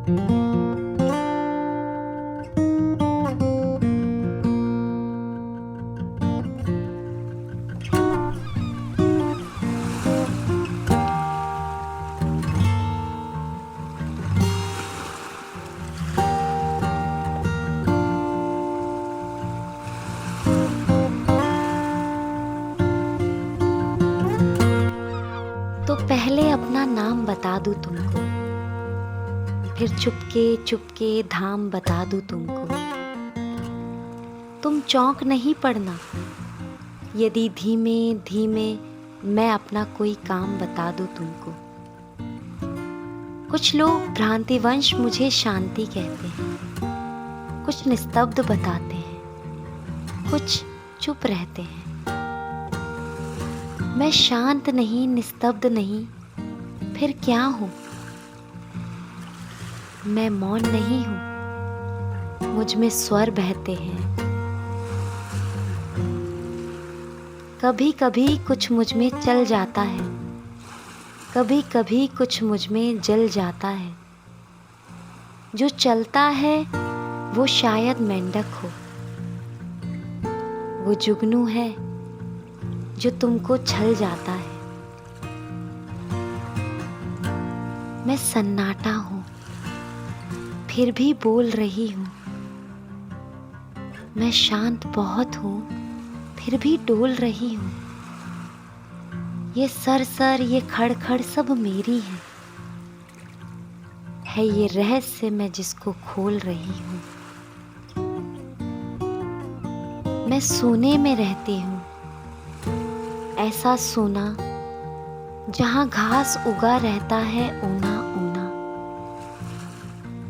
तो पहले अपना नाम बता दूं तुमको, फिर चुपके चुपके धाम बता दूं तुमको। तुम चौंक नहीं पड़ना यदि धीमे धीमे मैं अपना कोई काम बता दूं तुमको। कुछ लोग भ्रांतिवश मुझे शांति कहते हैं, कुछ निस्तब्ध बताते हैं, कुछ चुप रहते हैं। मैं शांत नहीं, निस्तब्ध नहीं, फिर क्या हूँ? मैं मौन नहीं हूँ, मुझ में स्वर बहते हैं। कभी कभी कुछ मुझ में चल जाता है, कभी कभी कुछ मुझ में जल जाता है। जो चलता है वो शायद मेंढक हो, वो जुगनू है जो तुमको छल जाता है। मैं सन्नाटा हूँ फिर भी बोल रही हूँ, मैं शांत बहुत हूँ फिर भी डोल रही हूँ। ये सर ये खड़ सब मेरी है ये रहस्य मैं जिसको खोल रही हूँ। मैं सोने में रहती हूँ, ऐसा सोना जहाँ घास उगा रहता है ऊना ऊना,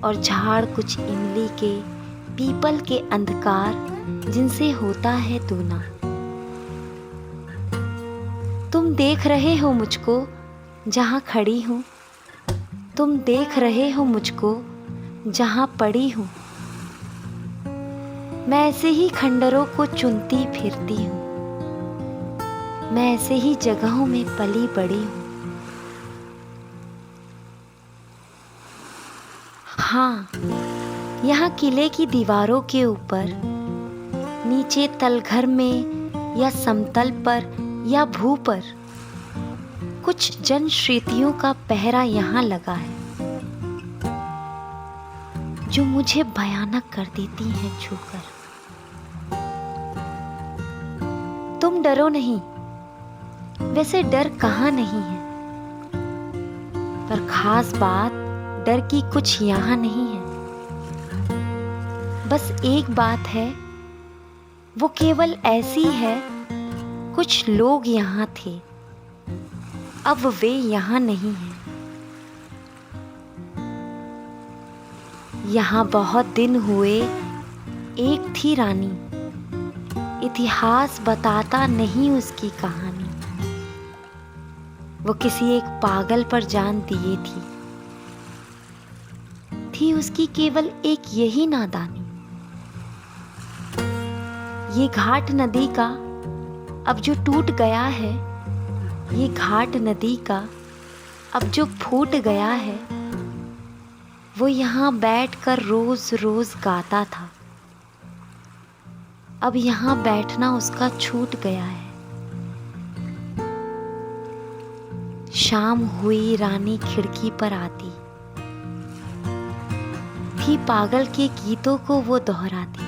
और झाड़ कुछ इमली के पीपल के अंधकार जिनसे होता है दूना। तुम देख रहे हो मुझको जहाँ खड़ी हूँ, तुम देख रहे हो मुझको जहाँ पड़ी हूँ। मैं ऐसे ही खंडरों को चुनती फिरती हूँ, मैं ऐसे ही जगहों में पली बड़ी हूँ। हाँ, यहाँ किले की दीवारों के ऊपर, नीचे तलघर में या समतल पर या भू पर, कुछ जनश्रुतियों का पहरा यहाँ लगा है जो मुझे भयानक कर देती हैं छूकर। तुम डरो नहीं, वैसे डर कहाँ नहीं है, पर खास बात डर की कुछ यहाँ नहीं है। बस एक बात है, वो केवल ऐसी है, कुछ लोग यहाँ थे अब वे यहाँ नहीं हैं। यहाँ बहुत दिन हुए एक थी रानी, इतिहास बताता नहीं उसकी कहानी। वो किसी एक पागल पर जान दिए थी उसकी केवल एक यही नादानी। ये घाट नदी का अब जो टूट गया है, ये घाट नदी का अब जो फूट गया है, वो यहाँ बैठकर रोज रोज गाता था, अब यहाँ बैठना उसका छूट गया है। शाम हुई रानी खिड़की पर आती थी, पागल के गीतों को वो दोहराती।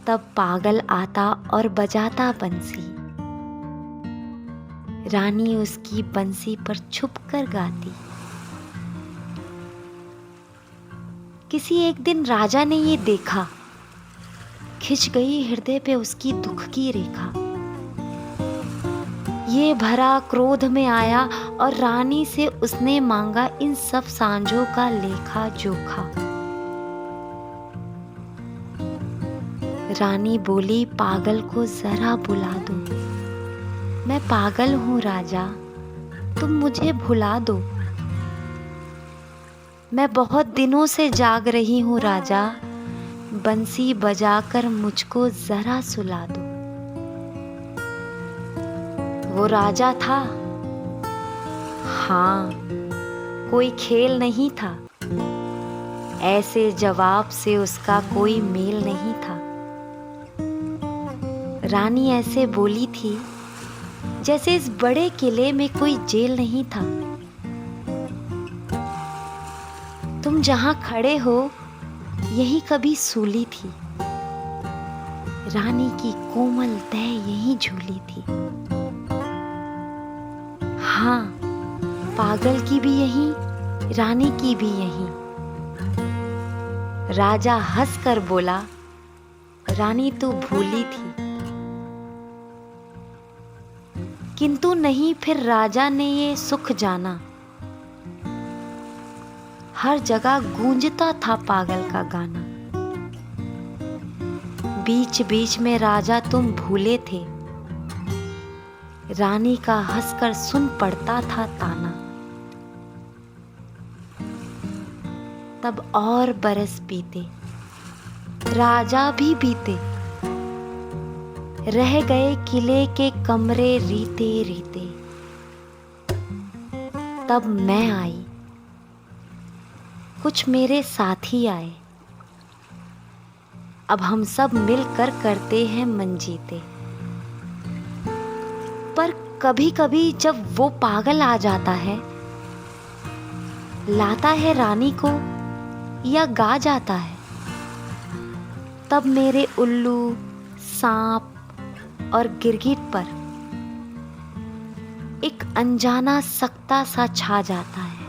तब पागल आता और बजाता बंसी, रानी उसकी बंसी पर छुपकर गाती। किसी एक दिन राजा ने ये देखा, खिंच गई हृदय पे उसकी दुख की रेखा। ये भरा क्रोध में आया और रानी से उसने मांगा इन सब सांझों का लेखा जोखा। रानी बोली, पागल को जरा बुला दो, मैं पागल हूँ राजा, तुम मुझे भुला दो। मैं बहुत दिनों से जाग रही हूँ राजा, बंसी बजाकर मुझको जरा सुला दो। वो राजा था, हाँ, कोई खेल नहीं था, ऐसे जवाब से उसका कोई मेल नहीं था। रानी ऐसे बोली थी जैसे इस बड़े किले में कोई जेल नहीं था। तुम जहां खड़े हो यही कभी सूली थी, रानी की कोमल देह यही झूली थी। हाँ, पागल की भी यही, रानी की भी यही। राजा हंस कर बोला, रानी तू भूली थी। किंतु नहीं, फिर राजा ने ये सुख जाना, हर जगह गूंजता था पागल का गाना। बीच बीच में राजा तुम भूले थे, रानी का हंसकर सुन पड़ता था ताना। तब और बरस बीते, राजा भी बीते, रह गए किले के कमरे रीते रीते। तब मैं आई, कुछ मेरे साथी आए, अब हम सब मिलकर करते हैं मंजीते। पर कभी कभी जब वो पागल आ जाता है, लाता है रानी को या गा जाता है, तब मेरे उल्लू, सांप और गिरगिट पर एक अनजाना सकता सा छा जाता है।